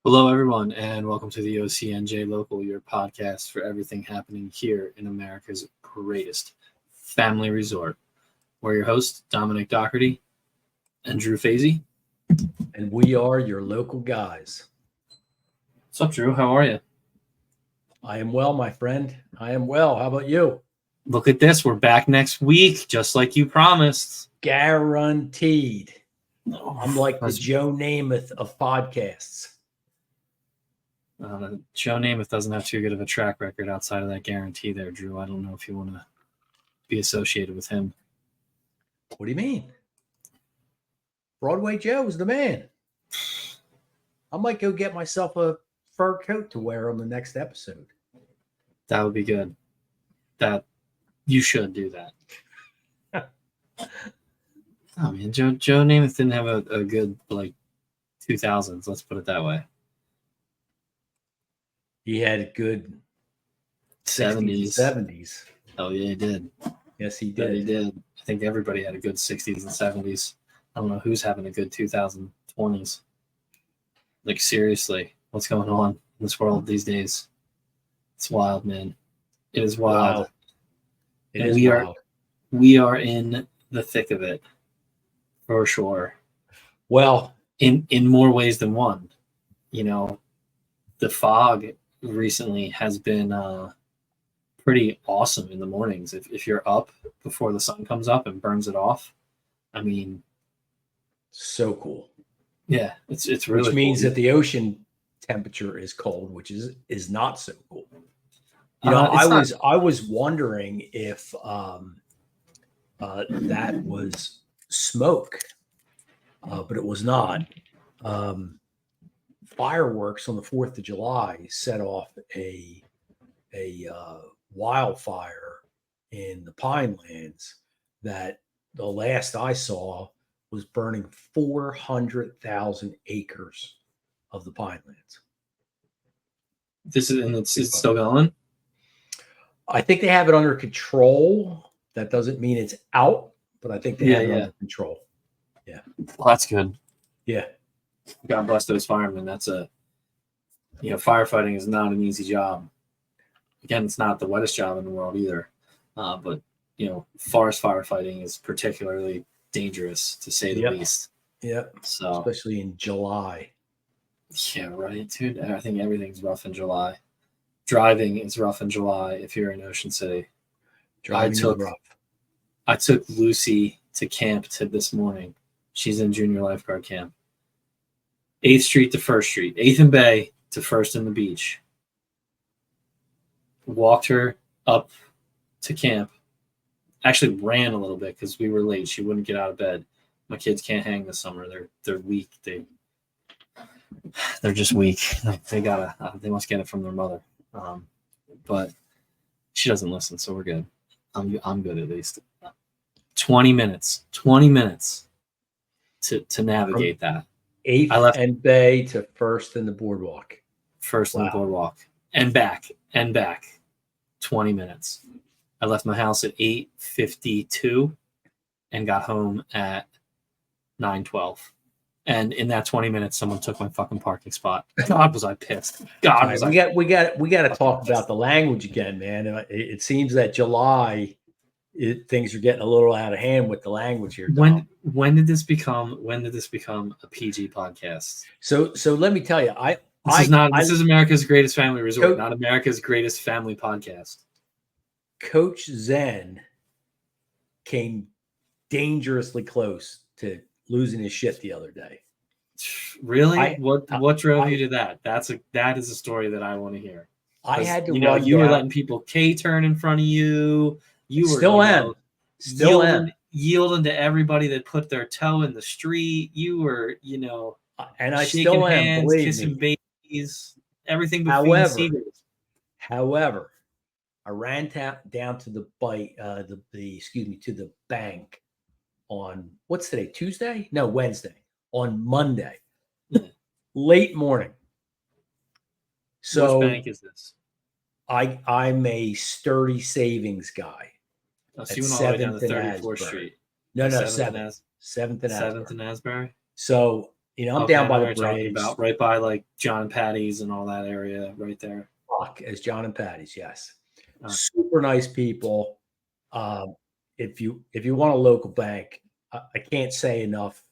Hello, everyone, and welcome to the OCNJ Local, your podcast for everything happening here in America's greatest family resort. We're your hosts, Dominick, Dougherty, and Drew Fasy. And we are your local guys. What's up, Drew? How are you? I am well, my friend. I am well. How about you? Look at this. We're back next week, just like you promised. Guaranteed. Oh, I'm like the Joe Namath of podcasts. Joe Namath doesn't have too good of a track record outside of that guarantee there, Drew. I don't know if you want to be associated with him. What do you mean? Broadway Joe is the man. I might go get myself a fur coat to wear on the next episode. That would be good. That you should do that. Oh man, Joe Namath didn't have a good 2000s. Let's put it that way. He had a good 70s. 70s. Oh yeah, he did. Yes, he did. Yeah, he did. I think everybody had a good 60s and 70s. I don't know who's having a good 2020s. Like seriously, what's going on in this world these days? It's wild, man. It is wild. It is wild. We are in the thick of it, for sure. Well, in more ways than one. You know, the fog recently has been pretty awesome in the mornings. If you're up before the sun comes up and burns it off, I mean, so cool. Yeah, it's really which means cool. that the ocean temperature is cold, which is not so cool. You know, I was wondering if that was smoke, but it was not. Fireworks on the 4th of July set off a wildfire in the Pinelands that the last I saw was burning 400,000 acres of the Pinelands. It's still going? I think they have it under control. That doesn't mean it's out, but I think they have it under control. Yeah. Well, that's good. Yeah. God bless those firemen. That's firefighting is not an easy job. Again, it's not the wettest job in the world either. But, forest firefighting is particularly dangerous, to say the least. Yeah. So, especially in July. Yeah, right, dude. I think everything's rough in July. Driving is rough in July if you're in Ocean City. Driving is rough. I took Lucy to camp this morning. She's in junior lifeguard camp. 8th Street to 1st Street. 8th and Bay to 1st and the Beach. Walked her up to camp. Actually ran a little bit because we were late. She wouldn't get out of bed. My kids can't hang this summer. They're weak. They're just weak. They must get it from their mother. But she doesn't listen, so we're good. I'm good at least. 20 minutes to navigate that. 8th and Bay to 1st and the boardwalk. 1st and the boardwalk. And back. 20 minutes. I left my house at 8:52 and got home at 9:12. And in that 20 minutes, someone took my fucking parking spot. God, was I pissed. We got to talk about the language again, man. It seems that July, things are getting a little out of hand with the language here. Tom. When did this become a PG podcast? So let me tell you, this is America's greatest family resort, not America's greatest family podcast. Coach Zen came dangerously close to losing his shit the other day. Really? What drove you to that? That is a story that I want to hear. I had to. You were letting people K-turn in front of you. You were still yielding to everybody that put their toe in the street. You were, and I shaking still hands, am, kissing babies, everything. However, I ran down to the to the bank on what's today? Tuesday? No, Wednesday. On Monday, late morning. So, which bank is this? I'm a sturdy savings guy. Oh, so you went all the way down to 34th Street. No, 7th and Asbury. And Asbury. So I'm Okay, down I by know the what you're talking bridge. about, right by like John and Patty's and all that area right there. Fuck, as John and Patty's, yes. Uh, Super nice people. If you want a local bank, I can't say enough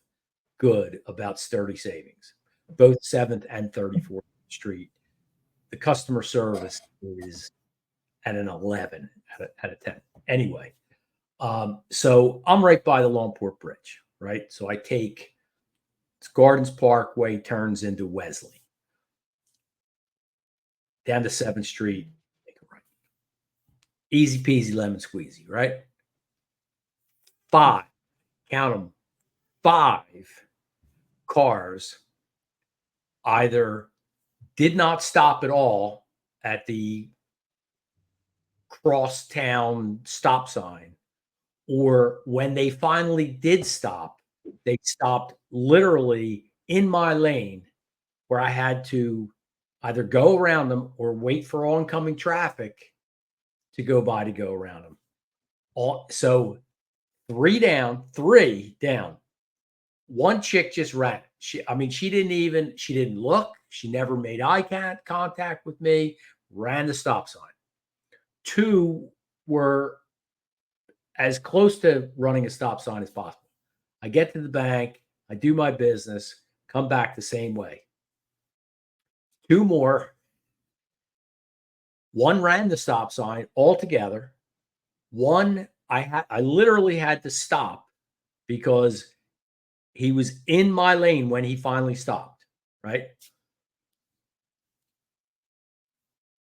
good about Sturdy Savings, both 7th and 34th Street. The customer service is at an 11 out of 10. Anyway, so I'm right by the Longport Bridge, right? So I take Gardens Parkway, turns into Wesley, down to 7th Street, take a right. Easy peasy lemon squeezy, right? 5, count them, 5 cars either did not stop at all at the crosstown stop sign, or when they finally did stop, they stopped literally in my lane where I had to either go around them or wait for oncoming traffic to go by to go around them. So 3 down. One chick just ran. She didn't look. She never made eye contact with me, ran the stop sign. 2 were as close to running a stop sign as possible. I get to the bank, I do my business, come back the same way. 2 more. One ran the stop sign altogether. One, I literally had to stop because he was in my lane when he finally stopped, right?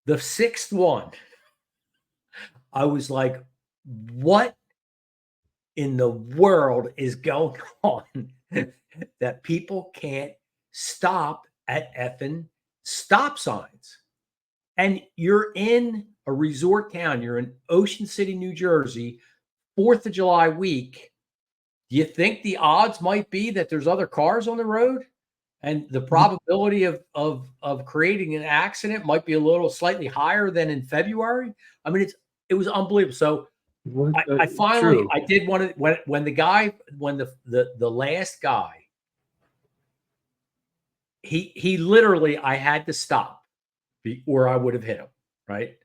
The 6th one, I was like, what in the world is going on that people can't stop at effing stop signs? And you're in a resort town. You're in Ocean City, New Jersey, 4th of July week. Do you think the odds might be that there's other cars on the road? And the probability of creating an accident might be a little slightly higher than in February. I mean, it was unbelievable. So I finally true. I did want to when the last guy, he literally, I had to stop or I would have hit him, right?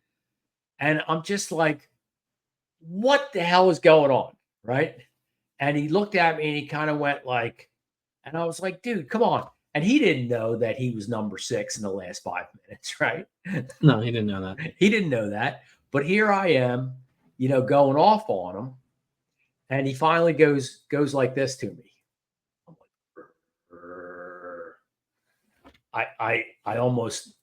And I'm just like, what the hell is going on, right? And he looked at me and he kind of went like, and I was like, dude, come on. And he didn't know that he was number 6 in the last 5 minutes, right? No, he didn't know that. He didn't know that. But here I am, going off on him. And he finally goes like this to me. I'm like, I almost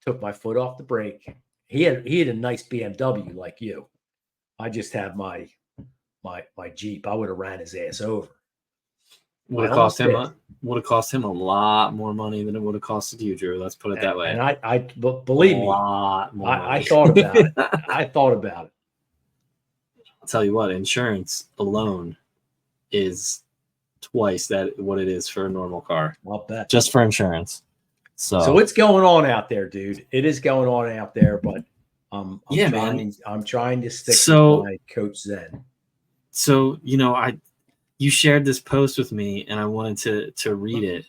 took my foot off the brake. He had a nice BMW like you. I just have my Jeep. I would have ran his ass over. Would have cost him a lot more money than it would have costed you, Drew. Let's put it that way. And believe me, I thought about it. I thought about it. I'll tell you what, insurance alone is twice that what it is for a normal car. I'll bet. Just for insurance. So it's going on out there, dude. It is going on out there, but I'm trying to stick to my Coach Zen. So, you shared this post with me and I wanted to read it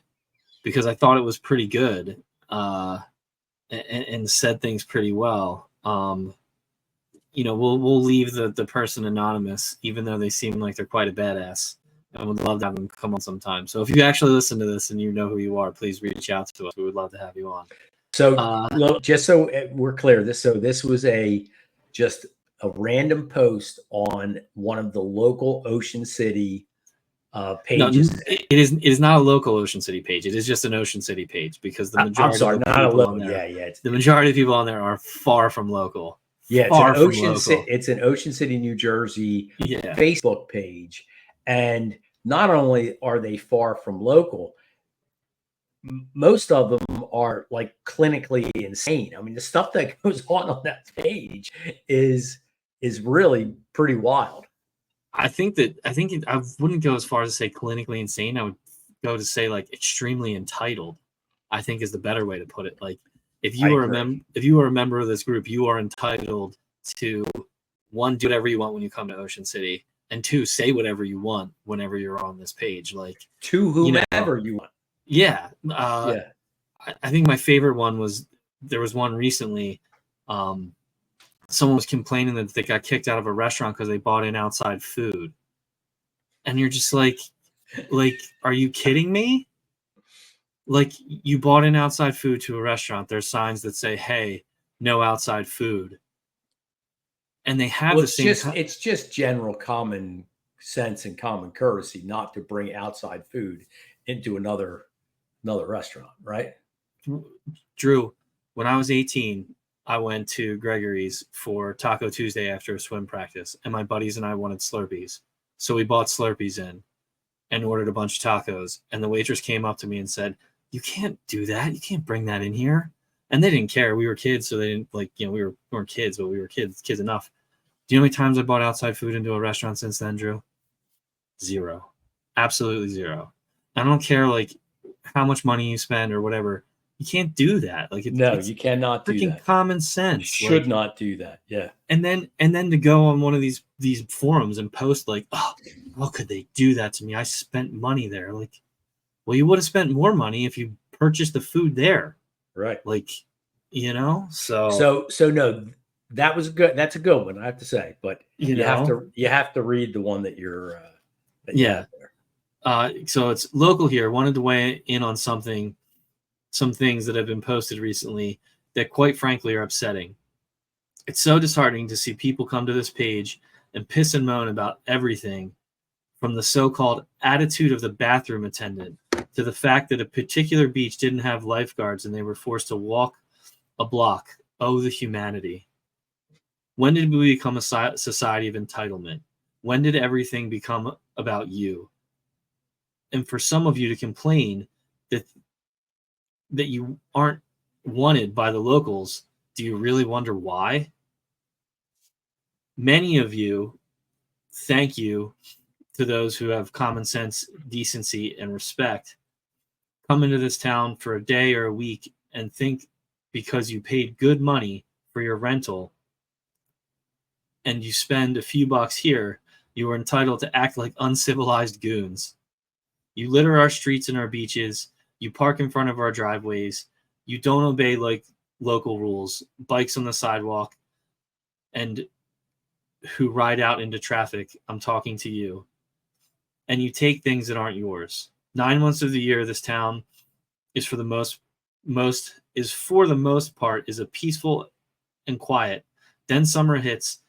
because I thought it was pretty good and said things pretty well. We'll leave the person anonymous, even though they seem like they're quite a badass. I would love to have them come on sometime. So if you actually listen to this and you know who you are, please reach out to us. We would love to have you on. So just so we're clear, this was just a random post on one of the local Ocean City pages. No, it is not a local Ocean City page. It is just an Ocean City page because the majority of people on there, the majority of people on there are far from local. Yeah, it's an Ocean City, New Jersey Facebook page. And not only are they far from local, most of them are like clinically insane. I mean, the stuff that goes on that page is really pretty wild. I wouldn't go as far as to say clinically insane. I would go to say like extremely entitled, I think is the better way to put it. Like if you are a member of this group, you are entitled to 1, do whatever you want when you come to Ocean City, and 2, say whatever you want whenever you're on this page. Like to whomever you want. Yeah. Yeah. I think my favorite one was, there was one recently. Someone was complaining that they got kicked out of a restaurant because they bought in outside food. And you're just like, are you kidding me? Like, you bought in outside food to a restaurant. There's signs that say, hey, no outside food. And they have Well, the same. it's just general common sense and common courtesy not to bring outside food into another restaurant, right? Drew, when I was 18, I went to Gregory's for Taco Tuesday after a swim practice, and my buddies and I wanted Slurpees. So we bought Slurpees in and ordered a bunch of tacos. And the waitress came up to me and said, "You can't do that. You can't bring that in here." And they didn't care. We were kids, so they didn't, like, we weren't kids, but we were kids enough. Do you know how many times I bought outside food into a restaurant since then, Drew? Zero. Absolutely zero. I don't care, like, how much money you spend or whatever. You can't do that. Like, it's you cannot do freaking that. common sense. Should not do that. Yeah. And then to go on one of these forums and post like, "Oh, how could they do that to me? I spent money there." Like, well, you would have spent more money if you purchased the food there. Right. Like, so no, that was good. That's a good one, I have to say. But you have to read the one that you're that you have there. So it's local here. Wanted to weigh in on some things that have been posted recently that, quite frankly, are upsetting. It's so disheartening to see people come to this page and piss and moan about everything, from the so-called attitude of the bathroom attendant to the fact that a particular beach didn't have lifeguards and they were forced to walk a block. Oh, the humanity. When did we become a society of entitlement? When did everything become about you? And for some of you to complain that you aren't wanted by the locals, do you really wonder why? Many of you, thank you to those who have common sense, decency, and respect, come into this town for a day or a week and think because you paid good money for your rental and you spend a few bucks here, you are entitled to act like uncivilized goons. You litter our streets and our beaches. You park in front of our driveways. You don't obey like local rules, bikes on the sidewalk, and who ride out into traffic. I'm talking to you. And you take things that aren't yours. 9 months of the year, this town is for the most part is a peaceful and quiet. Then summer hits,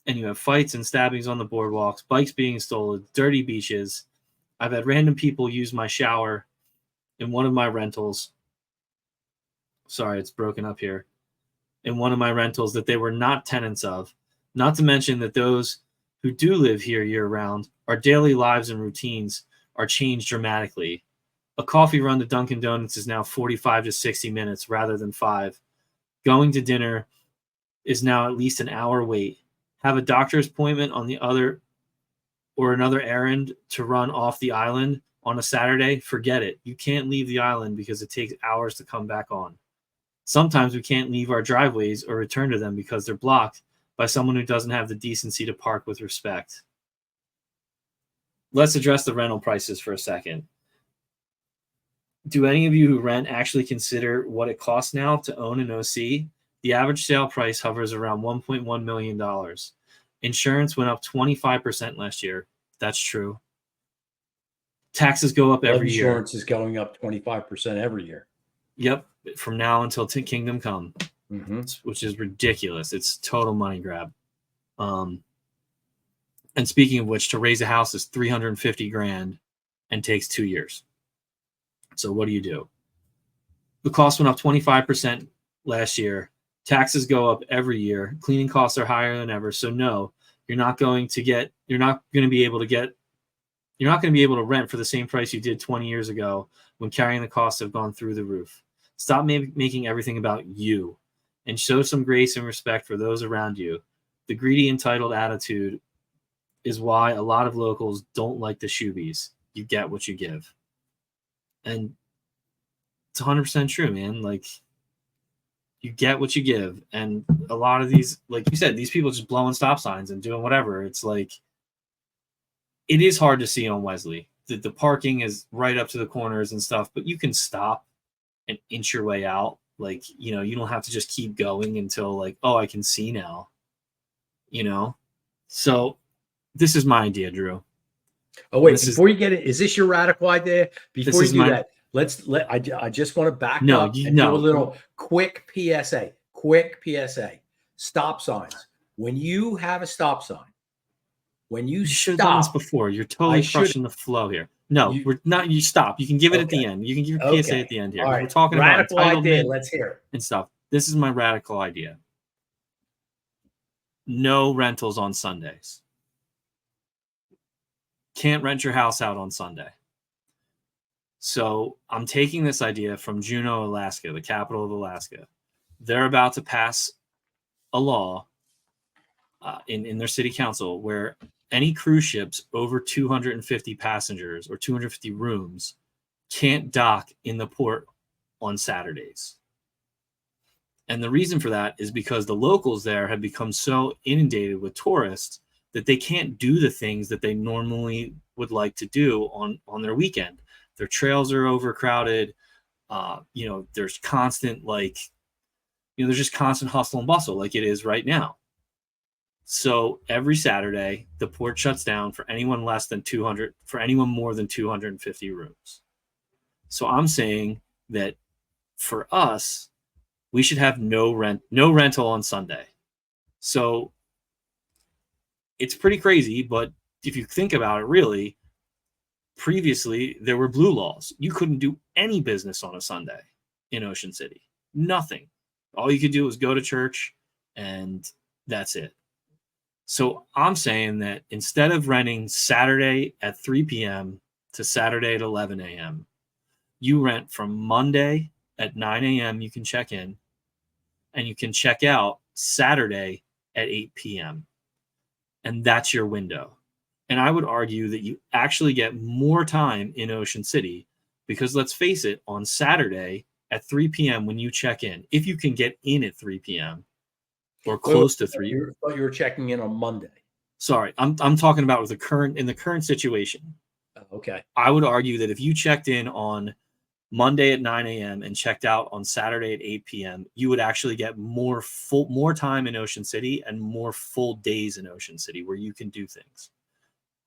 and you have fights and stabbings on the boardwalks, bikes being stolen, dirty beaches. I've had random people use my shower in one of my rentals. Sorry, it's broken up here. In one of my rentals that they were not tenants of. Not to mention that those who do live here year-round, our daily lives and routines are changed dramatically. A coffee run to Dunkin' Donuts is now 45 to 60 minutes rather than 5. Going to dinner is now at least an hour wait. Have a doctor's appointment on the other or another errand to run off the island on a Saturday, forget it. You can't leave the island because it takes hours to come back on. Sometimes we can't leave our driveways or return to them because they're blocked by someone who doesn't have the decency to park with respect. Let's address the rental prices for a second. Do any of you who rent actually consider what it costs now to own an OC? The average sale price hovers around $1.1 million. Insurance went up 25% last year. That's true. Taxes go up every year. Insurance is going up 25% every year. Yep, from now until Kingdom Come, which is ridiculous. It's total money grab. And speaking of which, to raise a house is $350,000 and takes 2 years. So what do? The cost went up 25% last year. Taxes go up every year. Cleaning costs are higher than ever. So no, you're not going to be able to rent for the same price you did 20 years ago when carrying the costs have gone through the roof. Stop making everything about you and show some grace and respect for those around you. The greedy, entitled attitude is why a lot of locals don't like the shoebies. You get what you give. And it's 100% true, man. Like, you get what you give. And a lot of these, like you said, these people just blowing stop signs and doing whatever. It's like, it is hard to see on Wesley. the parking is right up to the corners and stuff, but you can stop and inch your way out. Like, you know, you don't have to just keep going until like, oh, I can see now, you know? So this is my idea, Drew. Oh, wait, before you get it, is this your radical idea? Before you do that, I just want to back up and do a little quick PSA. Quick PSA. Stop signs. When you have a stop sign, when you should have done this before. You're totally crushing the flow here. No, we're not. You stop. You can give it at the end. You can give your PSA at the end here. All right. We're talking radical about entitlement. Idea. Let's hear it. And stuff. This is my radical idea. No rentals on Sundays. Can't rent your house out on Sunday. So I'm taking this idea from Juneau, Alaska, the capital of Alaska. They're about to pass a law in their city council where any cruise ships over 250 passengers or 250 rooms can't dock in the port on Saturdays. And the reason for that is because the locals there have become so inundated with tourists that they can't do the things that they normally would like to do on their weekend. Their trails are overcrowded. You know, there's constant there's just constant hustle and bustle like it is right now. So every Saturday, the port shuts down for anyone less than 200, for anyone more than 250 rooms. So I'm saying that for us, we should have no rental on Sunday. So it's pretty crazy, but if you think about it, really, previously there were blue laws. You couldn't do any business on a Sunday in Ocean City. Nothing. All you could do was go to church, and that's it. So I'm saying that instead of renting Saturday at 3 p.m. to Saturday at 11 a.m., you rent from Monday at 9 a.m. You can check in, and you can check out Saturday at 8 p.m. And that's your window. And I would argue that you actually get more time in Ocean City because, let's face it, on Saturday at 3 p.m. when you check in, if you can get in at 3 p.m. or close to 3. I thought you were checking in on Monday. Sorry, I'm talking about the current situation. Okay. I would argue that if you checked in on Monday at 9 a.m. and checked out on Saturday at 8 p.m., you would actually get more time in Ocean City and more full days in Ocean City where you can do things.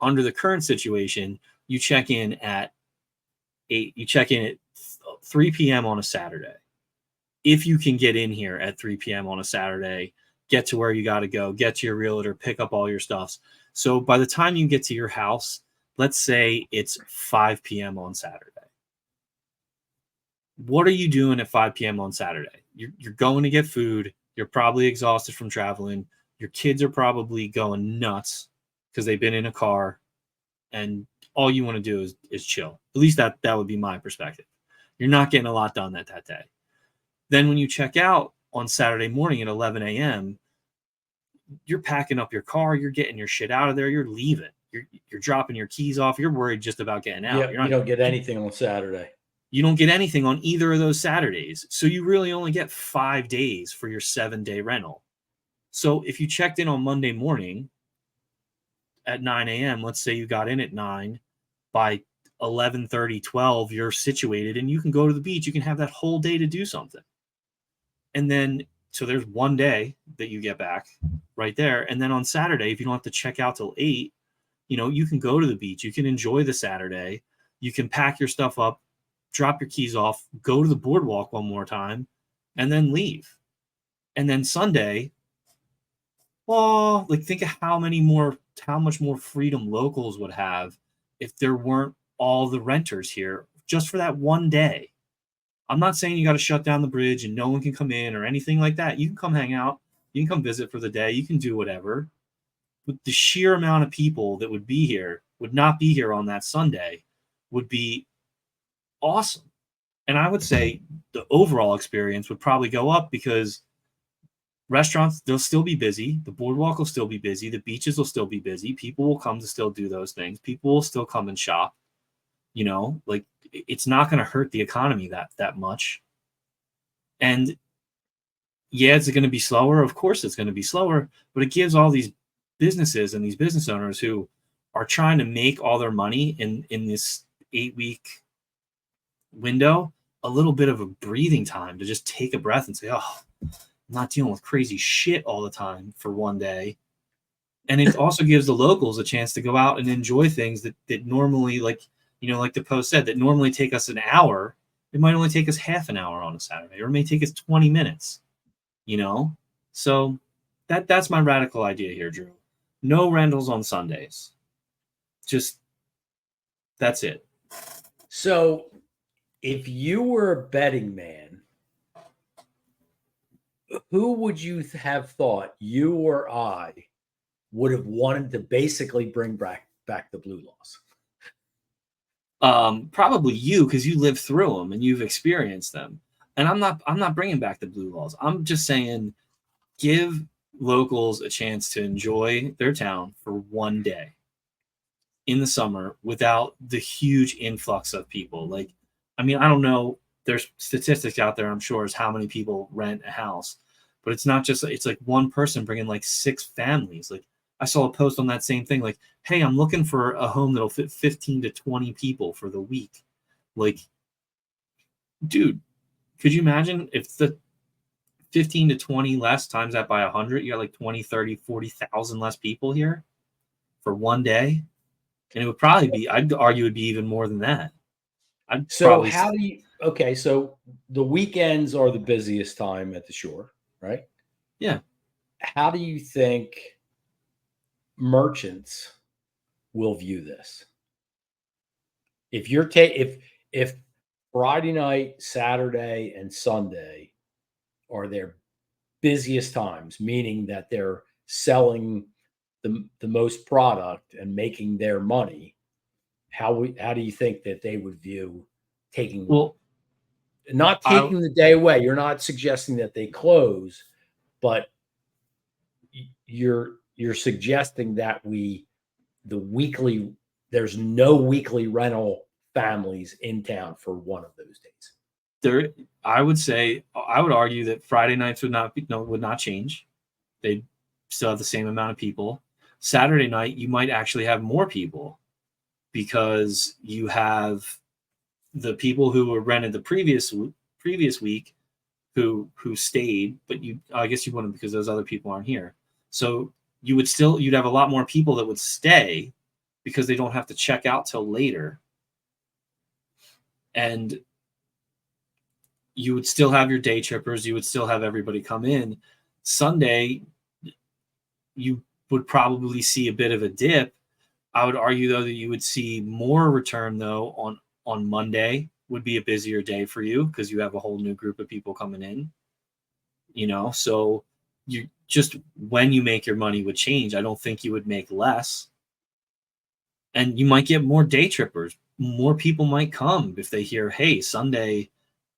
Under the current situation, you check in at 3 p.m. on a Saturday. If you can get in here at 3 p.m. on a Saturday, get to where you got to go, get to your realtor, pick up all your stuff. So by the time you get to your house, let's say it's 5 p.m. on Saturday. What are you doing at 5 p.m. on Saturday? You're going to get food. You're probably exhausted from traveling. Your kids are probably going nuts because they've been in a car, and all you want to do is chill. At least that would be my perspective. You're not getting a lot done that day. Then when you check out on Saturday morning at 11 a.m., you're packing up your car. You're getting your shit out of there. You're leaving. You're dropping your keys off. You're worried just about getting out. Yeah, you don't get anything on Saturday. You don't get anything on either of those Saturdays. So you really only get 5 days for your 7-day rental. So if you checked in on Monday morning at 9 a.m., let's say you got in at 9, by 11:30, 12, you're situated and you can go to the beach. You can have that whole day to do something. And then, so there's 1 day that you get back right there. And then on Saturday, if you don't have to check out till 8, you can go to the beach. You can enjoy the Saturday. You can pack your stuff up, drop your keys off, go to the boardwalk one more time, and then leave. And then Sunday, think of how much more freedom locals would have if there weren't all the renters here just for that 1 day. I'm not saying you got to shut down the bridge and no one can come in or anything like that. You can come hang out. You can come visit for the day. You can do whatever. But the sheer amount of people that would not be here on that Sunday would be awesome. And I would say the overall experience would probably go up because restaurants, they'll still be busy. The boardwalk will still be busy. The beaches will still be busy. People will come to still do those things. People will still come and shop. It's not going to hurt the economy that much. And yeah, is it going to be slower? Of course it's going to be slower, but it gives all these businesses and these business owners who are trying to make all their money in this 8-week window a little bit of a breathing time to just take a breath and say, oh, I'm not dealing with crazy shit all the time for one day. And it also gives the locals a chance to go out and enjoy things that normally, like, you know, like the post said, that normally take us an hour. It might only take us half an hour on a Saturday, or it may take us 20 minutes, you know? So that's my radical idea here, Drew. No rentals on Sundays. Just, that's it. So if you were a betting man, who would you have thought, you or I, would have wanted to basically bring back the blue laws? Probably you, because you lived through them and you've experienced them. And I'm not bringing back the blue laws. I'm just saying, give locals a chance to enjoy their town for one day in the summer without the huge influx of people. Like, I mean, I don't know. There's statistics out there, I'm sure, as how many people rent a house, but it's not just, it's like one person bringing like 6 families. Like, I saw a post on that same thing, like, hey, I'm looking for a home that'll fit 15 to 20 people for the week. Like, dude, could you imagine if the 15 to 20 less times that by 100, you got like 20, 30, 40,000 less people here for one day? And it would probably be, I'd argue it would be even more than that. So how do you, okay, so the weekends are the busiest time at the shore, right? Yeah. How do you think merchants will view this? If you're if Friday night, Saturday, and Sunday are their busiest times, meaning that they're selling the most product and making their money, how do you think that they would view taking, Well, not taking the day away? You're not suggesting that they close, but you're suggesting that there's no weekly rental families in town for one of those days. I would argue that Friday nights would not change. They'd still have the same amount of people. Saturday night, you might actually have more people because you have the people who were rented the previous week who stayed, but I guess you wouldn't, because those other people aren't here. So you'd have a lot more people that would stay because they don't have to check out till later. And you would still have your day trippers. You would still have everybody come in. Sunday, you would probably see a bit of a dip. I would argue, though, that you would see more return, though, on Monday would be a busier day for you because you have a whole new group of people coming in. You know, so you just, when you make your money would change. I don't think you would make less. And you might get more day trippers. More people might come if they hear, hey, Sunday,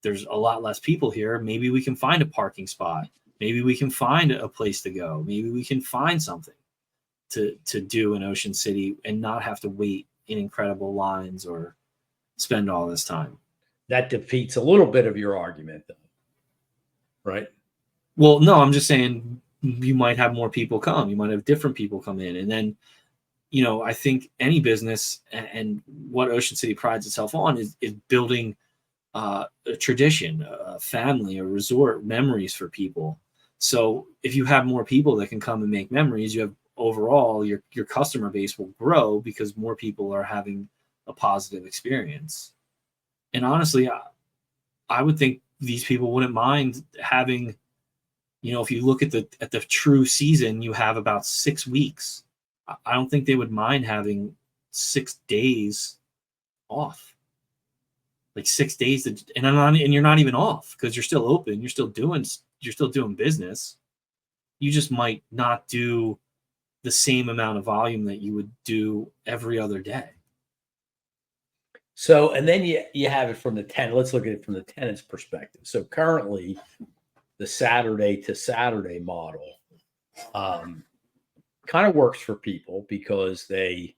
there's a lot less people here. Maybe we can find a parking spot. Maybe we can find a place to go. Maybe we can find something to do in Ocean City and not have to wait in incredible lines or spend all this time. That defeats a little bit of your argument, though, right? Well, no, I'm just saying you might have more people come. You might have different people come in. And then, you know, I think any business and what Ocean City prides itself on is building a tradition, a family, a resort, memories for people. So if you have more people that can come and make memories, you have overall your customer base will grow because more people are having a positive experience. And honestly, I would think these people wouldn't mind having, you know, if you look at the true season, you have about 6 weeks. I don't think they would mind having 6 days off. Like 6 days, and you're not even off because you're still open. You're still doing business. You just might not do the same amount of volume that you would do every other day. So, and then you have it from the tenant. Let's look at it from the tenant's perspective. So currently, the Saturday to Saturday model kind of works for people because they're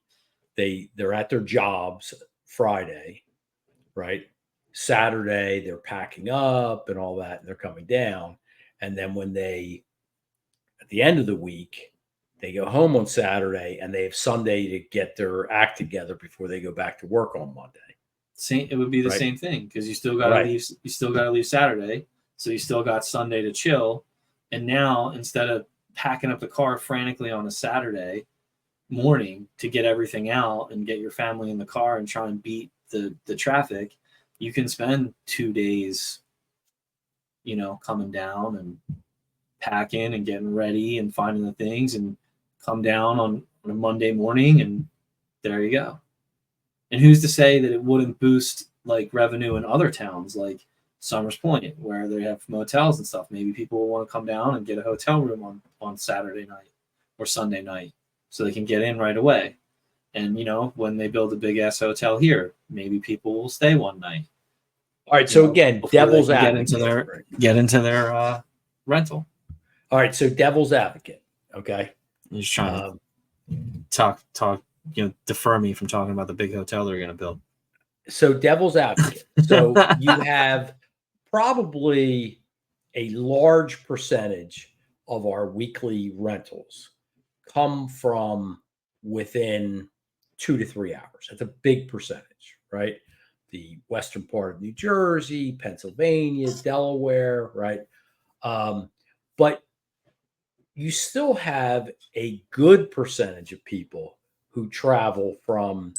at their jobs Friday, right? Saturday, they're packing up and all that, and they're coming down. And then when at the end of the week, They go home on Saturday and they have Sunday to get their act together before they go back to work on Monday. It would be the Right. same thing because you still got to Right. leave. You still got to leave Saturday, so you still got Sunday to chill. And now instead of packing up the car frantically on a Saturday morning to get everything out and get your family in the car and try and beat the traffic, you can spend 2 days, coming down and packing and getting ready and finding the things and come down on a Monday morning and there you go. And who's to say that it wouldn't boost like revenue in other towns like Summers Point where they have motels and stuff. Maybe people will want to come down and get a hotel room on Saturday night or Sunday night so they can get in right away. And, when they build a big ass hotel here, maybe people will stay one night. All right. So again, devil's advocate. Get into their rental. All right. So devil's advocate. Okay. I'm just trying to talk, defer me from talking about the big hotel they're going to build. So devil's advocate. So you have probably a large percentage of our weekly rentals come from within 2 to 3 hours. That's a big percentage, right? The western part of New Jersey, Pennsylvania, Delaware, right? But you still have a good percentage of people who travel from,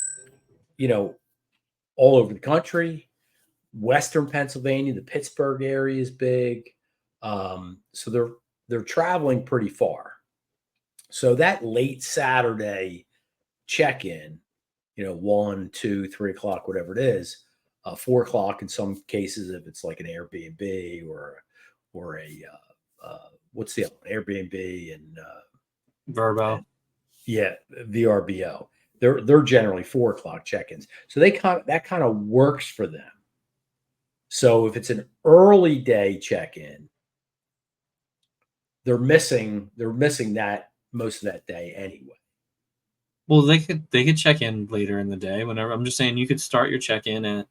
all over the country. Western Pennsylvania, the Pittsburgh area is big. So they're traveling pretty far. So that late Saturday check-in, 1, 2, 3 o'clock, whatever it is, 4 o'clock in some cases, if it's like an Airbnb or a what's the other one? Airbnb and Verbo. VRBO. They're generally 4 o'clock check-ins. So that kind of works for them. So if it's an early day check-in, they're missing that most of that day anyway. Well, they could check in later in the day. Whenever I'm just saying, you could start your check-in at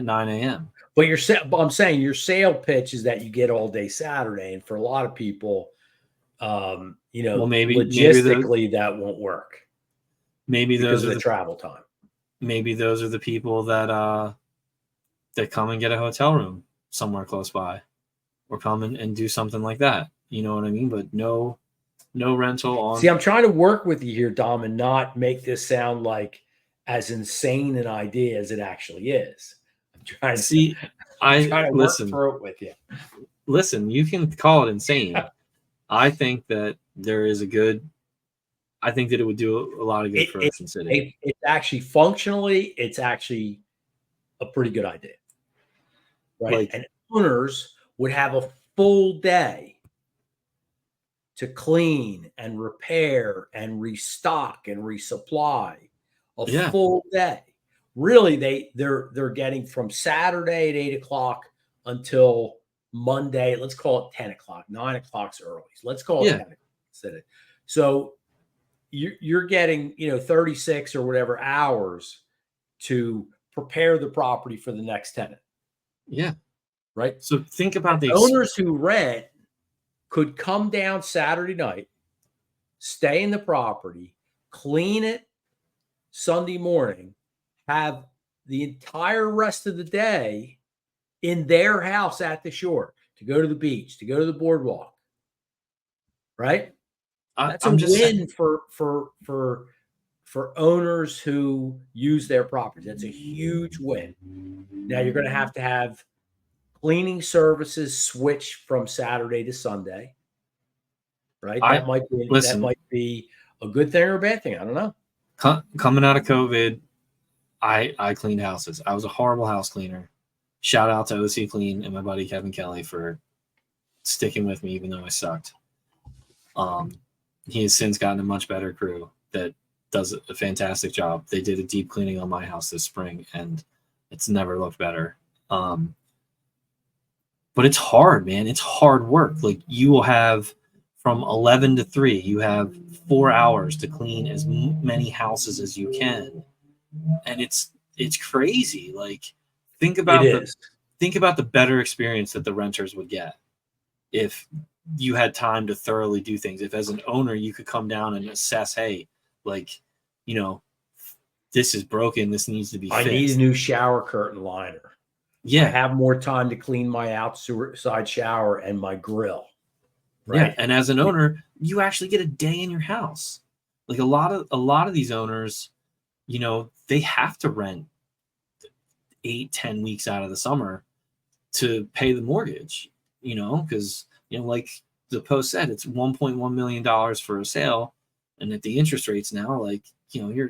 9 a.m. But I'm saying your sale pitch is that you get all day Saturday, and for a lot of people, maybe logistically that won't work. Maybe because those of are the travel time. Maybe those are the people that come and get a hotel room somewhere close by, or come and do something like that. You know what I mean? But no rental on. See, I'm trying to work with you here, Dom, and not make this sound like as insane an idea as it actually is. I'm trying to work through it with you. Listen, you can call it insane. I think that I think that it would do a lot of good for Ocean City. It's actually functionally, it's actually a pretty good idea. Right. And owners would have a full day to clean and repair and restock and resupply. Full day. Really, they're getting from Saturday at 8 o'clock until Monday. Let's call it 10 o'clock. 9 o'clock's early. So let's call it 10 o'clock instead of. So you're getting 36 or whatever hours to prepare the property for the next tenant. Yeah. Right. So think about the owners who rent could come down Saturday night, stay in the property, clean it Sunday morning, have the entire rest of the day in their house at the shore to go to the beach, to go to the boardwalk. Right. That's a win for owners who use their property. That's a huge win. Now you're going to have cleaning services switch from Saturday to Sunday. Right? That might be a good thing or a bad thing. I don't know. Coming out of COVID, I cleaned houses. I was a horrible house cleaner. Shout out to OC Clean and my buddy Kevin Kelly for sticking with me even though I sucked. He has since gotten a much better crew that does a fantastic job. They did a deep cleaning on my house this spring, and it's never looked better. But it's hard, man. It's hard work. Like, you will have from 11 to 3, you have 4 hours to clean as many houses as you can. And it's crazy. Like, think about the better experience that the renters would get if you had time to thoroughly do things. If as an owner you could come down and assess, hey, like, you know, this is broken, this needs to be I fixed. need a new shower curtain liner. Yeah. I have more time to clean my outside shower and my grill. Right. Yeah. And as an owner, you actually get a day in your house. Like a lot of these owners, you know, they have to rent 8-10 weeks out of the summer to pay the mortgage, you know, because, you know, like the post said, it's $1.1 million for a sale. And at the interest rates now, like, you know,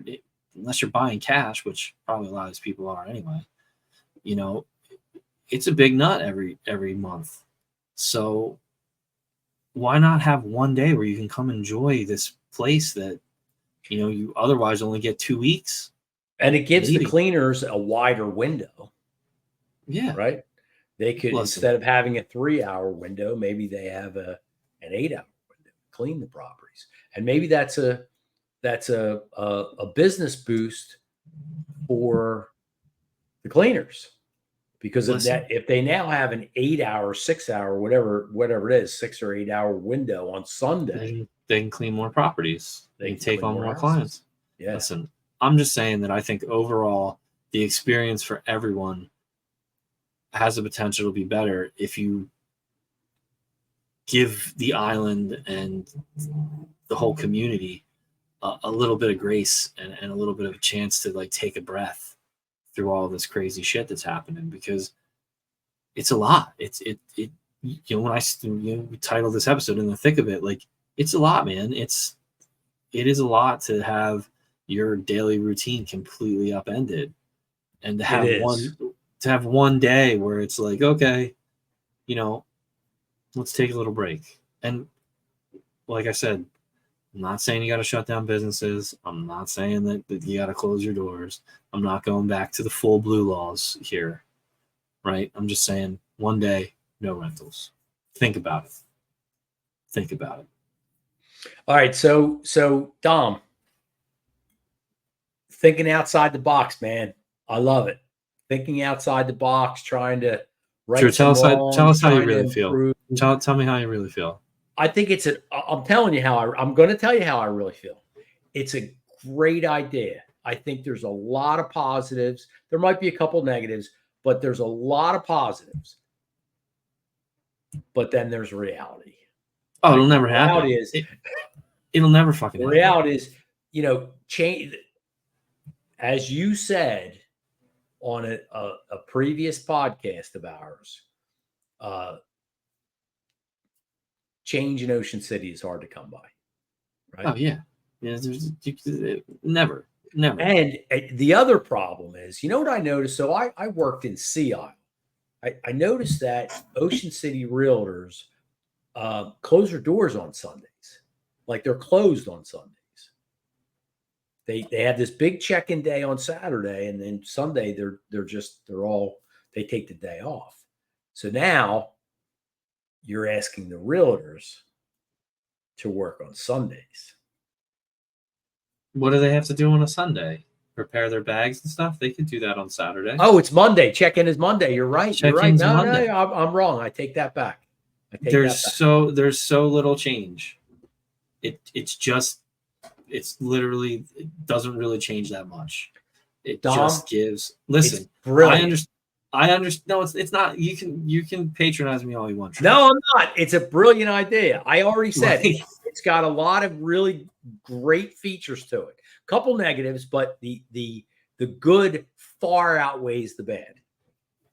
unless you're buying cash, which probably a lot of these people are anyway, you know, it's a big nut every month. So why not have one day where you can come enjoy this place that, you know, you otherwise only get 2 weeks? And it gives Maybe. the cleaners a wider window. Yeah. Right. They could, instead of having a 3-hour window, maybe they have an 8-hour window to clean the properties. And maybe that's a business boost for the cleaners, because of that. If they now have an 8-hour, 6-hour, whatever it is, 6 or 8 hour window on Sunday, they can clean more properties. They can take on more clients. Yeah. Listen, I'm just saying that I think overall the experience for everyone has the potential to be better if you give the island and the whole community a little bit of grace and a little bit of a chance to like take a breath through all this crazy shit that's happening, because it's a lot. It you know, when we titled this episode In the Thick of It, like, it's a lot, man. It is a lot to have your daily routine completely upended, and to have one day where it's like, okay, you know, let's take a little break. And like I said, I'm not saying you got to shut down businesses. I'm not saying that you got to close your doors. I'm not going back to the full blue laws here, right? I'm just saying one day, no rentals. Think about it. Think about it. All right. So Dom, thinking outside the box, man. I love it. Thinking outside the box, trying to right some wrongs, tell us how you trying to really feel. improve. Tell me how you really feel. I think I'm telling you I'm going to tell you how I really feel. It's a great idea. I think there's a lot of positives. There might be a couple negatives, but there's a lot of positives. But then there's reality. Oh, it'll never happen. It'll never fucking happen. The reality is, you know, change. As you said on a previous podcast of ours, change in Ocean City is hard to come by. Right? Oh, yeah. Never. And the other problem is, you know what I noticed? So I worked in Sea Isle. I noticed that Ocean City realtors close their doors on Sundays. Like, they're closed on Sundays. They have this big check-in day on Saturday, and then Sunday they take the day off. So now you're asking the realtors to work on Sundays. What do they have to do on a Sunday? Prepare their bags and stuff? They could do that on Saturday. Oh, it's Monday. Check-in is Monday. You're right. Check-in's You're right. Monday. No, I'm wrong. I take that back. There's so little change. It's literally, it doesn't really change that much. It just gives. Listen, I understand. No, it's not. You can patronize me all you want. No, I'm not. It's a brilliant idea. I already said it's got a lot of really great features to it. A couple negatives, but the good far outweighs the bad.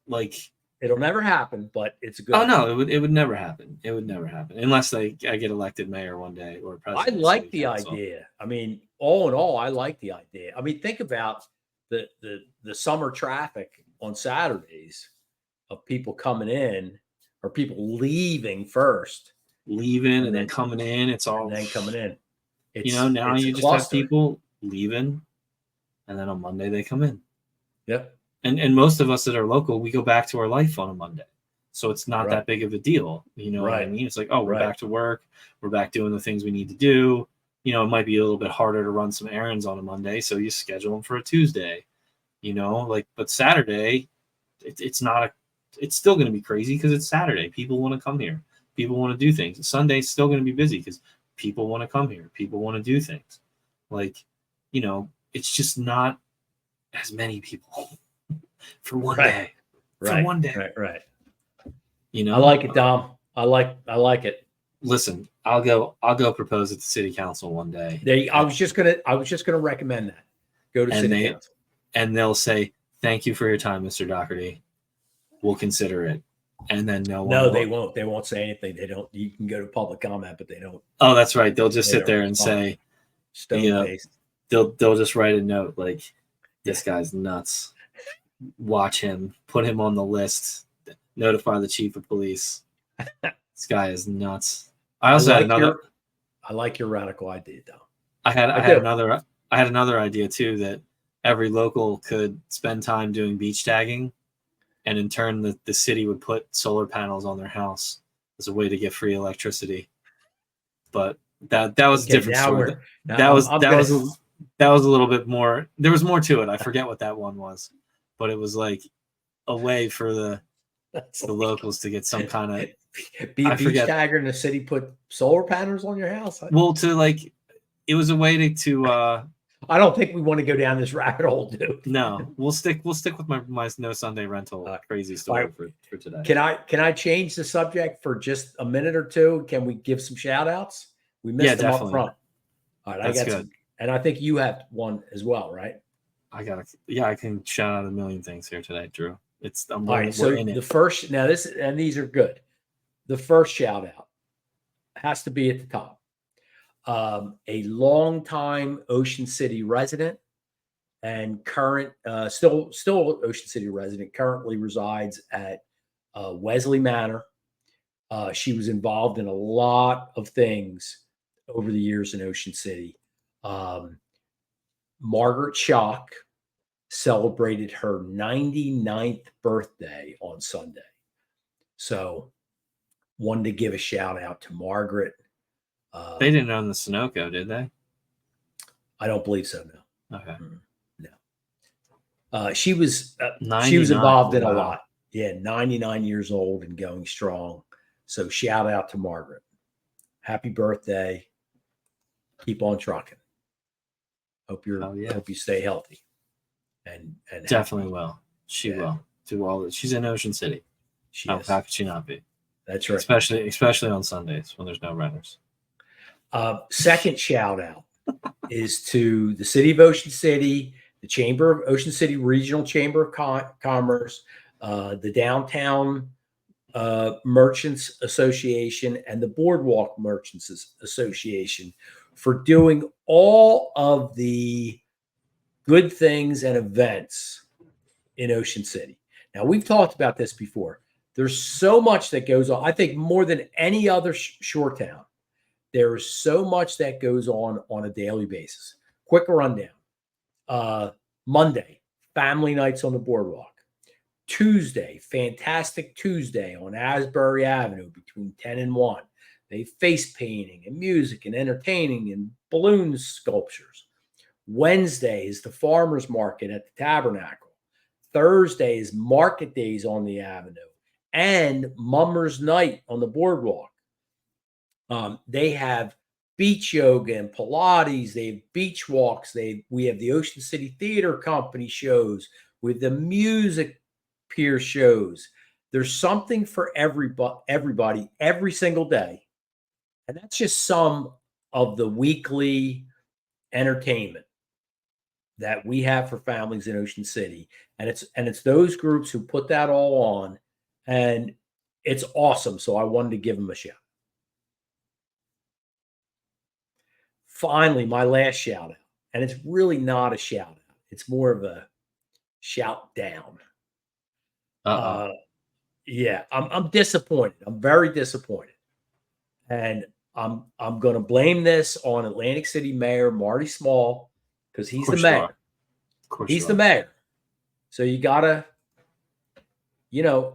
Like, it'll never happen, but it's a good. Oh no, it would never happen. It would never happen unless I get elected mayor one day or president. I like the idea. I mean, all in all, I like the idea. I mean, think about the summer traffic on Saturdays of people coming in or people leaving first, and then coming in. It's all and then coming in. Now you just have people leaving, and then on Monday they come in. Yep. And most of us that are local, we go back to our life on a Monday. So it's not that big of a deal. You know what I mean? It's like, oh, we're back to work. We're back doing the things we need to do. You know, it might be a little bit harder to run some errands on a Monday, so you schedule them for a Tuesday. You know, like, but Saturday, it's still going to be crazy because it's Saturday. People want to come here. People want to do things. Sunday's still going to be busy because people want to come here. People want to do things. Like, it's just not as many people for one day. For one day. Right. I like it, Dom. I like it. Listen, I'll go propose at the city council one day. I was just gonna recommend that. Go to city council. And they'll say, "Thank you for your time, Mr. Dougherty. We'll consider it." And then they won't. They won't say anything. They don't. You can go to public comment, but they don't. Oh, that's right. They'll just sit there and say, stone-faced. They'll just write a note like, "This guy's nuts. Watch him. Put him on the list. Notify the chief of police. This guy is nuts." I also had another. I like your radical idea, though. I had another idea too, that every local could spend time doing beach tagging, and in turn, the city would put solar panels on their house as a way to get free electricity. But that was a different story. That was a little bit more. There was more to it. I forget what that one was, but it was like a way for the locals to get some kind of be a beach tagger in the city, put solar panels on your house. Well, it was a way to I don't think we want to go down this rabbit hole, dude. No, we'll stick with my no Sunday rental crazy story for today. Can I change the subject for just a minute or two? Can we give some shout outs? We missed them up front. All right, I got some, and I think you have one as well, right? I can shout out a million things here today, Drew. All right, so the first, now these are good. The first shout out has to be at the top. A longtime Ocean City resident and current, still Ocean City resident, currently resides at Wesley Manor. She was involved in a lot of things over the years in Ocean City. Margaret Schock celebrated her 99th birthday on Sunday. So wanted to give a shout out to Margaret. They didn't own the Sunoco, did they? I don't believe so. No. Okay. No. She was involved in a lot. Yeah, 99 years old and going strong. So shout out to Margaret. Happy birthday. Keep on trucking. Hope you stay healthy. And definitely will. She will do all this. She's in Ocean City. How could she not be? That's right. Especially on Sundays when there's no renters. Second shout out is to the City of Ocean City, the Chamber of Ocean City Regional Chamber of Commerce, the Downtown Merchants Association, and the Boardwalk Merchants Association for doing all of the good things and events in Ocean City. Now, we've talked about this before. There's so much that goes on. I think more than any other shore town, there is so much that goes on a daily basis. Quick rundown. Monday, family nights on the boardwalk. Tuesday, Fantastic Tuesday on Asbury Avenue between 10 and 1. They face painting and music and entertaining and balloon sculptures. Wednesday is the farmers market at the Tabernacle. Thursday is market days on the avenue and Mummers Night on the boardwalk. They have beach yoga and Pilates. They have beach walks. We have the Ocean City Theater Company shows with the music pier shows. There's something for everybody every single day. And that's just some of the weekly entertainment that we have for families in Ocean City. And it's those groups who put that all on, and it's awesome. So I wanted to give them a shout. Finally, my last shout out, and it's really not a shout out. It's more of a shout down. Yeah, I'm disappointed. I'm very disappointed. And I'm going to blame this on Atlantic City Mayor Marty Small, because he's the mayor. Of course he's the mayor. So you gotta, the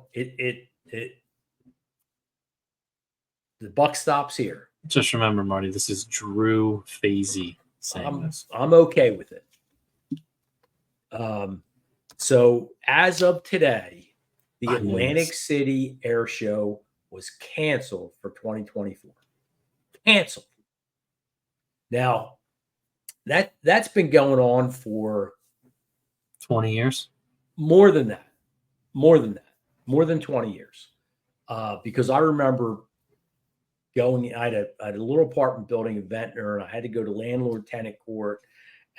buck stops here. Just remember, Marty, this is Drew Fasy saying this. I'm okay with it. So as of today, the Atlantic City Air Show was canceled for 2024. Canceled. Now, that's been going on for 20 years. More than that. More than 20 years. Because I remember going, I had a little apartment building in Ventnor, and I had to go to landlord-tenant court,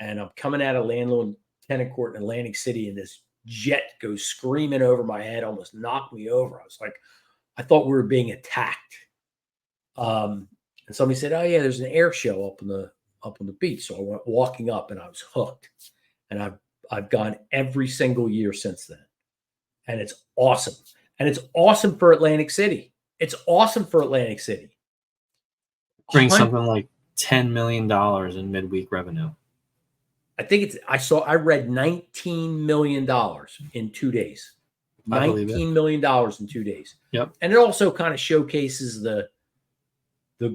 and I'm coming out of landlord-tenant court in Atlantic City, and this jet goes screaming over my head, almost knocked me over. I was like, I thought we were being attacked. And somebody said, "Oh yeah, there's an air show up on the beach." So I went walking up, and I was hooked. And I've gone every single year since then, and it's awesome. And it's awesome for Atlantic City. It's awesome for Atlantic City. Brings something like $10 million in midweek revenue. I think I read $19 million in 2 days. $19 million in 2 days. Yep. And it also kind of showcases the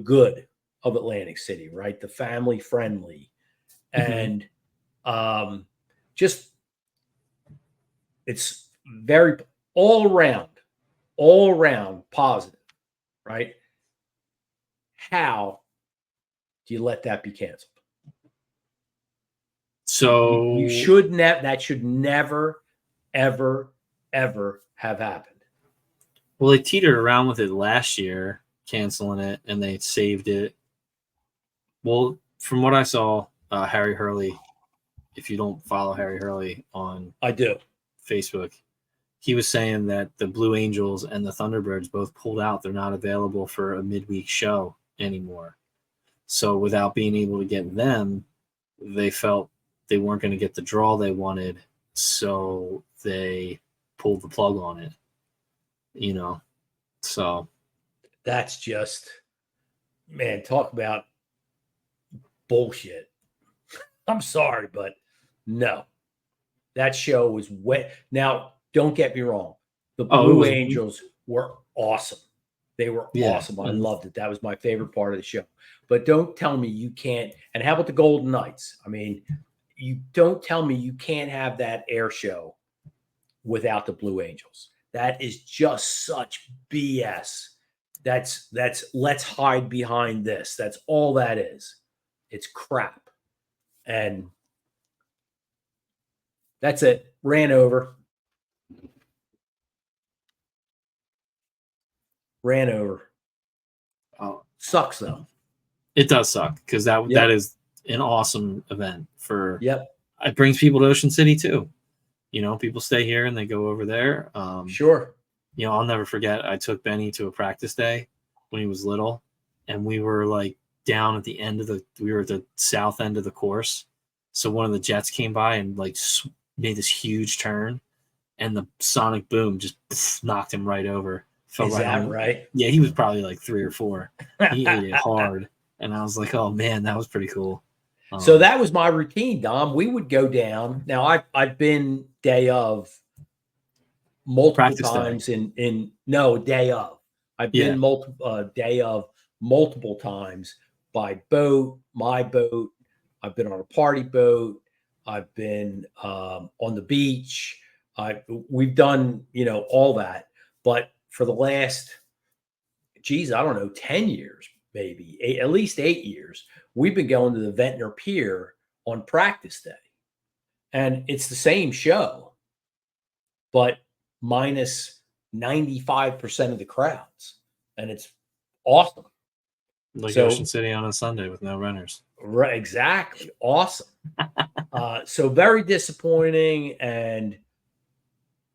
good of Atlantic City, right? The family friendly, and just it's very all around positive, right? How do you let that be canceled? So you should that should never, ever, ever have happened. Well, they teetered around with it last year, canceling it, and they saved it. Well, from what I saw, Harry Hurley, if you don't follow Harry Hurley on I do Facebook, he was saying that the Blue Angels and the Thunderbirds both pulled out. They're not available for a midweek show anymore. So without being able to get them, they felt they weren't going to get the draw they wanted. So they pulled the plug on it, So that's just, man, talk about bullshit. I'm sorry, but no. That show was wet. Now, don't get me wrong. The Blue Angels were awesome. They were awesome. I loved it. That was my favorite part of the show. But don't tell me you can't. And how about the Golden Knights? I mean, you don't tell me you can't have that air show without the Blue Angels. That is just such BS. That's let's hide behind this. That's all that is. It's crap. And that's it. Ran over. Oh, sucks though. It does suck because that is an awesome event for. Yep. It brings people to Ocean City too. People stay here and they go over there. Sure. I'll never forget. I took Benny to a practice day when he was little, and we were like down at the end we were at the south end of the course. So one of the jets came by and like made this huge turn, and the sonic boom just knocked him right over. Is that right? Yeah, he was probably like 3 or 4. He ate it hard, and I was like, "Oh man, that was pretty cool." So that was my routine, Dom. We would go down. Now I've been day of multiple times day of. I've been day of multiple times by boat, my boat. I've been on a party boat. I've been on the beach. We've done, all that. But for the last, I don't know, 10 years, maybe, at least 8 years, we've been going to the Ventnor Pier on practice day. And it's the same show, but minus 95% of the crowds. And it's awesome. Like Ocean City on a Sunday with no renters. Right, exactly. Awesome. So very disappointing, and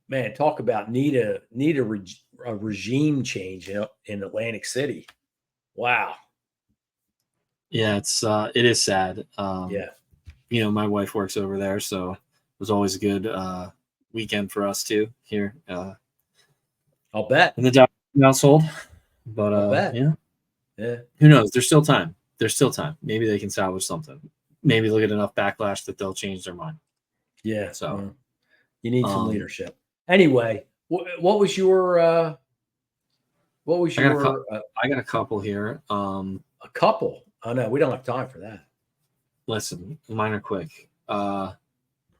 man, talk about need a regime change in Atlantic City. Wow. Yeah, it is sad. Yeah. My wife works over there, so it was always a good weekend for us too here. I'll bet. In the Dougherty household. But I'll bet. Yeah. Who knows? There's still time. Maybe they can salvage something. Maybe they'll get enough backlash that they'll change their mind. Yeah. So you need some leadership. Anyway, what was your I got a couple here. A couple? Oh no, we don't have time for that. Listen, mine are quick.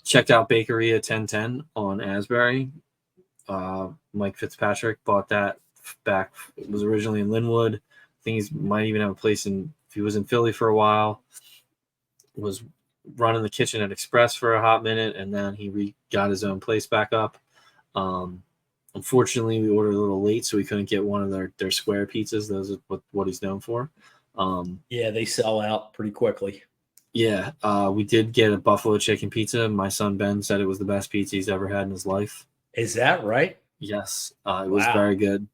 Checked out Bakeria 1010 on Asbury. Mike Fitzpatrick bought that back. It was originally in Linwood. I think he might even have a place in. He was in Philly for a while. Was running the kitchen at Express for a hot minute, and then he got his own place back up. Unfortunately, we ordered a little late, so we couldn't get one of their square pizzas. Those are what he's known for. Yeah, they sell out pretty quickly. Yeah, we did get a buffalo chicken pizza. My son Ben said it was the best pizza he's ever had in his life. Is that right? Yes, it was very good.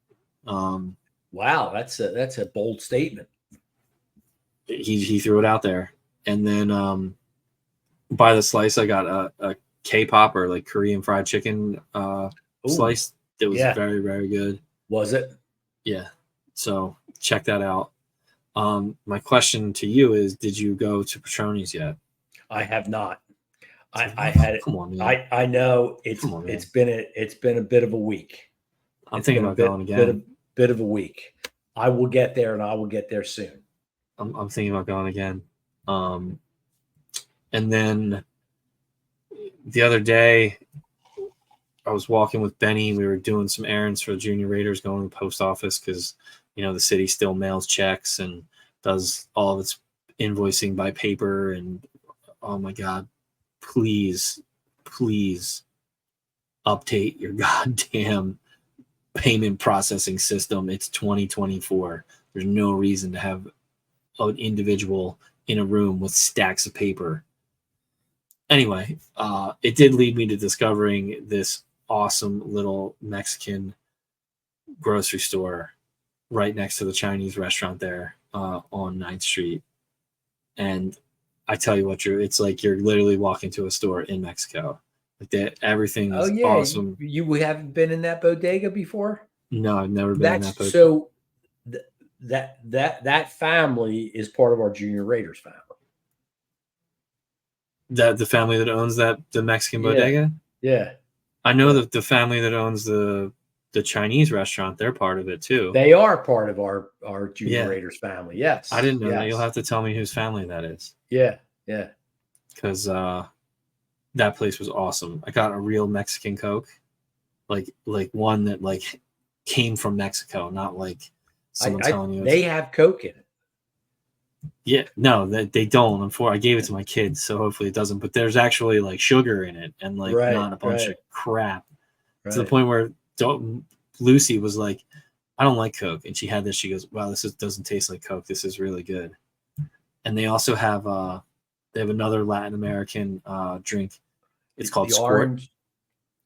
Wow, that's a bold statement. He threw it out there, and then by the slice, I got a K-pop or like Korean fried chicken slice. That was very, very good. Was it? Yeah. So check that out. My question to you is: did you go to Petroni's yet? I have not. I had it. Come on, man. I know it's been a bit of a week. I'm thinking about going again. Bit of a week. I will get there, and I will get there soon. I'm thinking about going again. And then the other day, I was walking with Benny. We were doing some errands for the Junior Raiders, going to the post office because, the city still mails checks and does all of its invoicing by paper. And, oh, my God, please update your goddamn payment processing system. It's 2024. There's no reason to have an individual in a room with stacks of paper. Anyway, it did lead me to discovering this awesome little Mexican grocery store right next to the Chinese restaurant there on 9th Street. And I tell you what, it's like you're literally walking to a store in Mexico. Like that, everything is awesome. You haven't been in that bodega before? No, I've never been in that bodega. So that family is part of our Junior Raiders family. That the family that owns the Mexican bodega? Yeah. I know that the family that owns the Chinese restaurant, they're part of it too. They are part of our Junior Raiders family. Yes. I didn't know that. You'll have to tell me whose family that is. Yeah. Yeah. Because that place was awesome. I got a real Mexican Coke, like one that like came from Mexico, not like someone telling you. They have Coke in it. Yeah, no, they don't. I gave it to my kids, so hopefully it doesn't. But there's actually like sugar in it and like not a bunch of crap. To the point where Lucy was like, "I don't like Coke," and she had this. She goes, "Wow, doesn't taste like Coke. This is really good." And they also have another Latin American drink. It's called Squirt.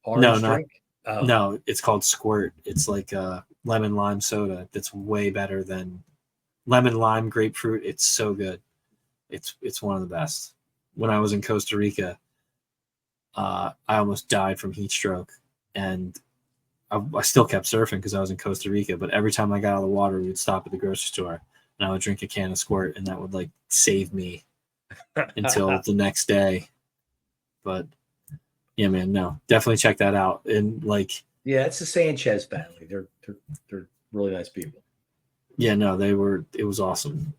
Orange drink? No, it's called Squirt. It's like a lemon lime soda that's way better than lemon lime grapefruit. It's so good. It's one of the best. When I was in Costa Rica, I almost died from heat stroke, and I still kept surfing because I was in Costa Rica. But every time I got out of the water, we would stop at the grocery store and I would drink a can of Squirt, and that would like save me until the next day. But yeah, man, no, definitely check that out. And like, yeah, it's the Sanchez family. They're really nice people. Yeah, no, it was awesome.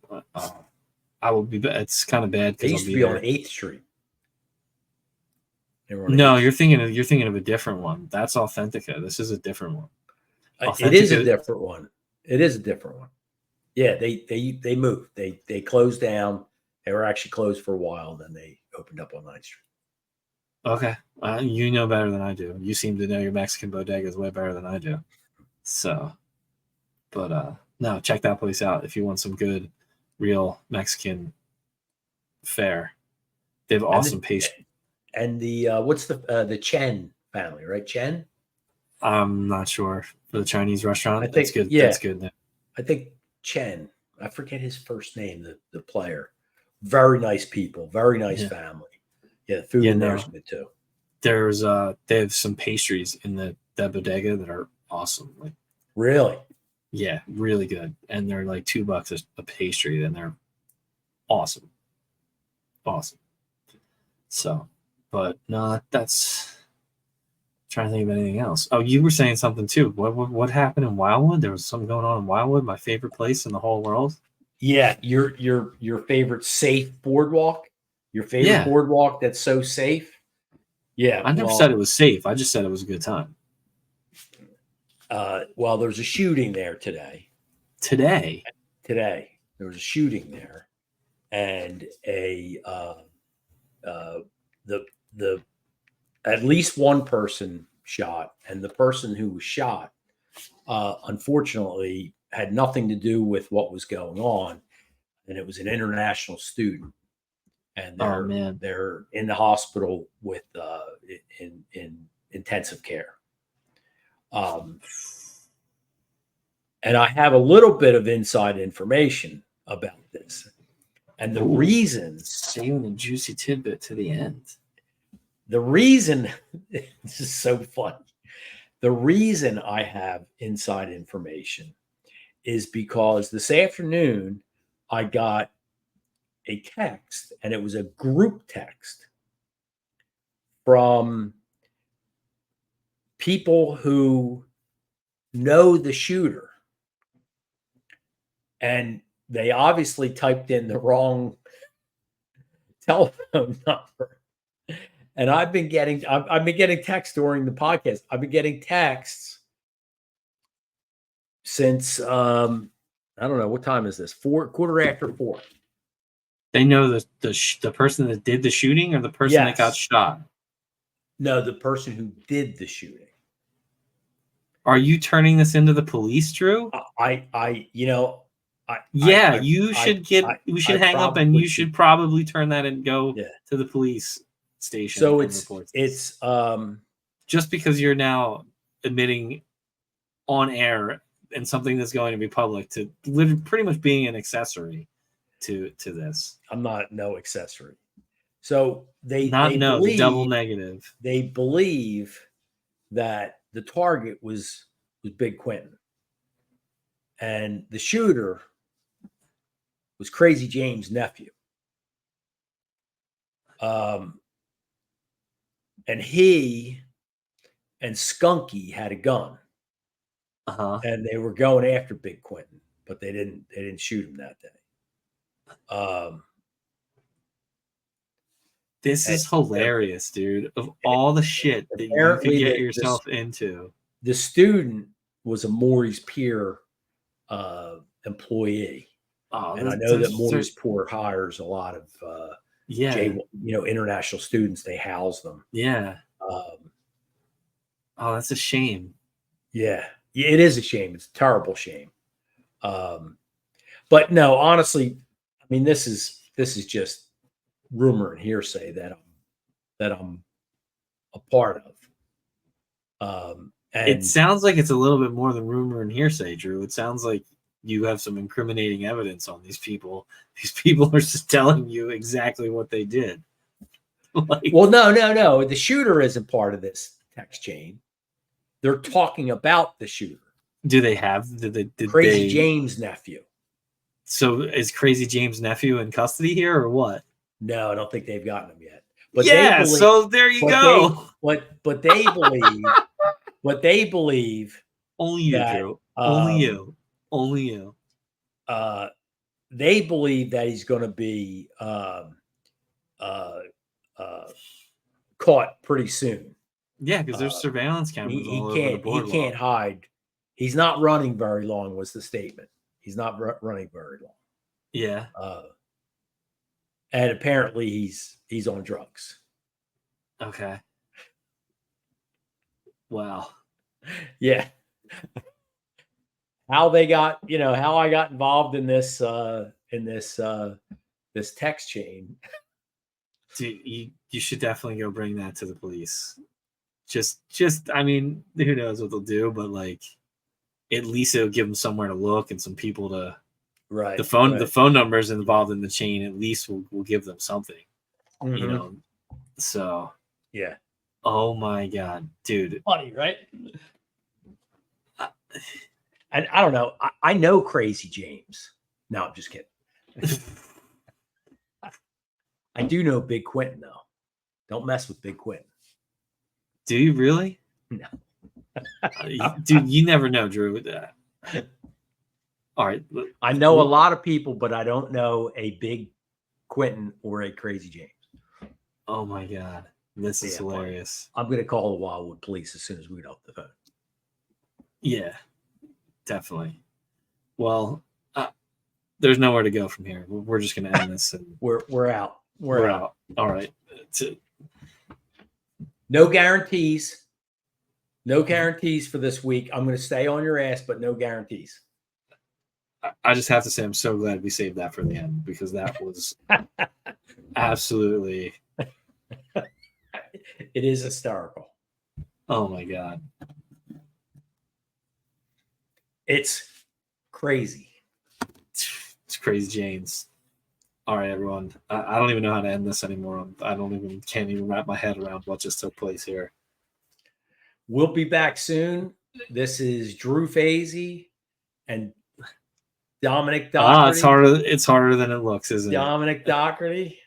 I will be. It's kind of bad because they used to be on 8th Street. No, you're thinking of a different one. That's Authentica. This is a different one. It is a different one. It is a different one. Yeah, they moved. They closed down. They were actually closed for a while. Then they opened up on 9th Street. Okay, you know better than I do. You seem to know your Mexican bodegas way better than I do. So, but no, check that place out if you want some good, real Mexican fare. They have awesome pastry. And the what's the Chen family, right? Chen? I'm not sure. For the Chinese restaurant, that's good. Yeah, that's good. I think Chen. I forget his first name. The player. Very nice people. Very nice family. Yeah, the food in there is good too. There's they have some pastries in that bodega that are awesome. Like really. Yeah, really good. And they're like $2 a pastry, and they're awesome. Awesome. So, but no, that's I'm trying to think of anything else. Oh, you were saying something too. What happened in Wildwood? There was something going on in Wildwood, my favorite place in the whole world. Yeah, your favorite safe boardwalk? Your favorite boardwalk that's so safe? Yeah. I never said it was safe. I just said it was a good time. Well, there's a shooting there today. Today. There was a shooting there, and the at least one person shot, and the person who was shot, unfortunately, had nothing to do with what was going on, and it was an international student, and they're in the hospital with in intensive care. And I have a little bit of inside information about this. And the reason, saving a juicy tidbit to the end. The reason, this is so funny. The reason I have inside information is because this afternoon I got a text, and it was a group text from people who know the shooter. And they obviously typed in the wrong telephone number. And I've been getting texts during the podcast. I've been getting texts since I don't know, what time is this? 4:15. They know the person that did the shooting, or the person that got shot? No, the person who did the shooting. Are you turning this into the police, Drew? You should hang up, and you should probably turn that and go to the police station. So it's just because you're now admitting on air and something that's going to be public to pretty much being an accessory to this. I'm not no accessory. So the double negative. They believe that the target was Big Quentin, and the shooter was Crazy James' nephew. And he and Skunky had a gun, and they were going after Big Quentin, but they didn't shoot him that day. This is hilarious, dude. Of all the shit that you could get yourself into, the student was a Maury's Pier employee. And I know that Maury's Pier hires a lot of international students. They house them. Yeah. That's a shame. Yeah, it is a shame. It's a terrible shame. But no, honestly, I mean, this is just rumor and hearsay that I'm a part of. And it sounds like it's a little bit more than rumor and hearsay, Drew. It sounds like you have some incriminating evidence on these people. These people are just telling you exactly what they did. Well, no. The shooter isn't part of this text chain. They're talking about the shooter. Do they have Crazy James' nephew? So is Crazy James' nephew in custody here, or what? No, I don't think they've gotten him yet. But so there you go. But they believe. But they believe. Only you, Drew. Only you. They believe that he's going to be caught pretty soon. Yeah, because there's surveillance cameras all over the boardwalk. He can't hide. He's not running very long, was the statement. He's not running very long. Yeah. And apparently he's on drugs. Okay. Wow. Yeah. How I got involved in this this text chain. Dude, you should definitely go bring that to the police. Just I mean, who knows what they'll do, but like at least it'll give them somewhere to look and some people to the phone numbers involved in the chain. At least we'll give them something. Mm-hmm. So yeah. Oh my god, dude. Funny, right? And I don't know. I know Crazy James. No, I'm just kidding. I do know Big Quentin, though. Don't mess with Big Quentin. Do you really? No. Dude, you never know, Drew. All right. I know a lot of people, but I don't know a Big Quentin or a Crazy James. Oh, my God. This is hilarious. I'm going to call the Wildwood police as soon as we get off the phone. Yeah, definitely. Well, there's nowhere to go from here. We're just going to end this, and We're out. we're out. All right. No guarantees. No guarantees for this week. I'm going to stay on your ass, but no guarantees. I just have to say I'm so glad we saved that for the end, because that was absolutely. It is hysterical. Oh my God. It's crazy. It's crazy Janes. All right, everyone. I don't even know how to end this anymore. Can't even wrap my head around what just took place here. We'll be back soon. This is Drew Fasy and Dominick Dougherty. It's harder than it looks, isn't Dominick Dougherty.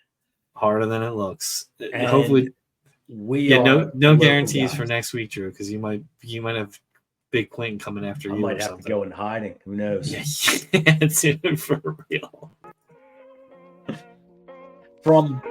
Harder than it looks. And hopefully, we are no guarantees guys. for next week, Drew, because you might have Big Quentin coming after you. I might or have something. to go in hiding. Who knows? Yeah, dude, for real. From